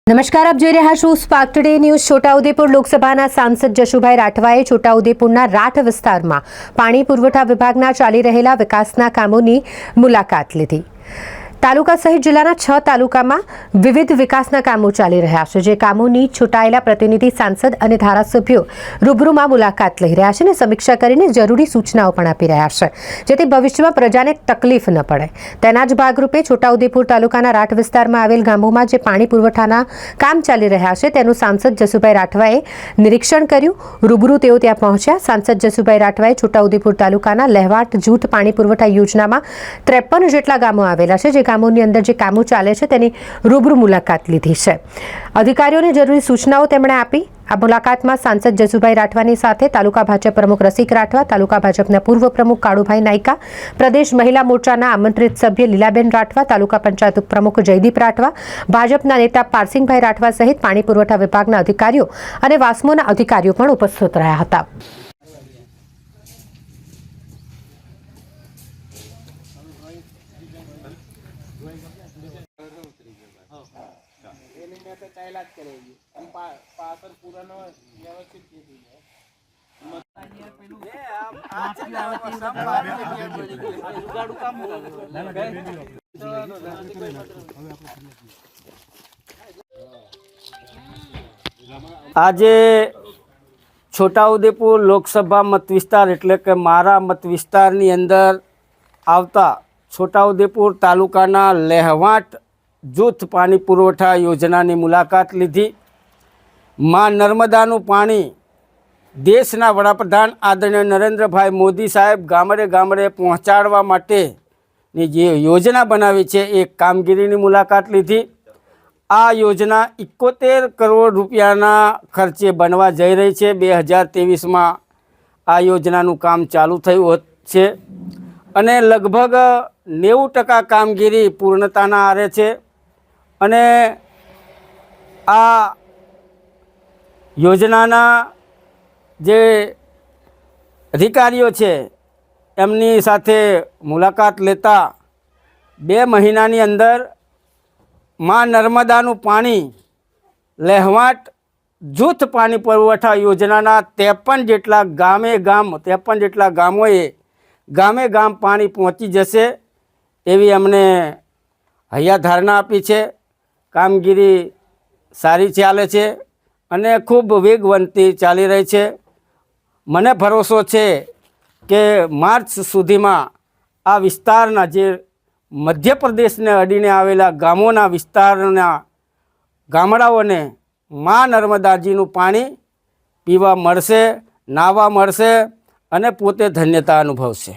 નમસ્કાર, આપ જોઈ રહ્યા છો સ્પાર્ક ટુડે ન્યૂઝ। છોટાઉદેપુર લોકસભાના સાંસદ જશુભાઈ રાઠવાએ છોટાઉદેપુરના રાઠ વિસ્તારમાં પાણી પુરવઠા વિભાગના ચાલી રહેલા વિકાસના કામોની મુલાકાત લીધી। તાલુકા સહિત જિલ્લાના 6 તાલુકામાં વિવિધ વિકાસના કામો ચાલી રહ્યા છે, જે કામોની ચૂંટાયેલા પ્રતિનિધિ સાંસદ અને ધારાસભ્યો રૂબરૂમાં મુલાકાત લઈ રહ્યા છે અને સમીક્ષા કરીને જરૂરી સૂચનાઓ પણ આપી રહ્યા છે, જેથી ભવિષ્યમાં પ્રજાને તકલીફ ન પડે। તેના જ ભાગરૂપે છોટાઉદેપુર તાલુકાના રાઠ વિસ્તારમાં આવેલ ગામોમાં જે પાણી પુરવઠાના કામ ચાલી રહ્યા છે તેનું સાંસદ જશુભાઈ રાઠવાએ નિરીક્ષણ કર્યું। રૂબરૂ તેઓ ત્યાં પહોંચ્યા। સાંસદ જશુભાઈ રાઠવાએ છોટાઉદેપુર તાલુકાના લહેવાટ જૂથ પાણી પુરવઠા યોજનામાં 53 જેટલા ગામો આવેલા છે, જે ગામોની અંદર જે કામો ચાલે છે તેની રૂબરૂ મુલાકાત લીધી છે। અધિકારીઓને જરૂરી સૂચનાઓ તેમણે આપી। આ મુલાકાતમાં સાંસદ જશુભાઈ રાઠવાની સાથે તાલુકા ભાજપ પ્રમુખ રસિક રાઠવા, તાલુકા ભાજપના પૂર્વ પ્રમુખ કાળુભાઈ નાયકા, પ્રદેશ મહિલા મોરચાના આમંત્રિત સભ્ય લીલાબેન રાઠવા, તાલુકા પંચાયત પ્રમુખ જયદીપ રાઠવા, ભાજપના નેતા પારસિંગભાઈ રાઠવા સહિત પાણી પુરવઠા વિભાગના અધિકારીઓ અને વાસ્મોના અધિકારીઓ પણ ઉપસ્થિત રહ્યા હતા। આજે છોટાઉદેપુર લોકસભા મત વિસ્તાર એટલે કે મારા મત વિસ્તારની અંદર આવતા છોટાઉદેપુર તાલુકાના લહેવાટ જૂથ પાણી પુરવઠા યોજનાની મુલાકાત લીધી। માં નર્મદાનું પાણી દેશના વડાપ્રધાન આદરણીય નરેન્દ્રભાઈ મોદી સાહેબ ગામડે ગામડે પહોંચાડવા માટેની જે યોજના બનાવી છે એ કામગીરીની મુલાકાત લીધી। આ યોજના 71 કરોડ રૂપિયાના ખર્ચે બનવા જઈ રહી છે। 2023માં આ યોજનાનું કામ ચાલુ થયું છે અને લગભગ 90% કામગીરી પૂર્ણતાના આરે છે અને આ યોજનાના જે અધિકારીઓ છે એમની સાથે મુલાકાત લેતા 2 મહિનાની અંદર માં નર્મદાનું પાણી લહેવાટ જૂથ પાણી પુરવઠા યોજનાના 53 જેટલા ગામોએ ગામે ગામ પાણી પહોંચી જશે એવી અમને હૈયાધારણા આપી છે। કામગીરી સારી ચાલે છે અને ખૂબ વેગવંતી ચાલી રહી છે। મને ભરોસો છે કે માર્ચ સુધીમાં આ વિસ્તારના જે મધ્યપ્રદેશને અડીને આવેલા ગામોના વિસ્તારના ગામડાઓને માં નર્મદાજીનું પાણી પીવા મળશે, નાહવા મળશે અને પોતે ધન્યતા અનુભવશે।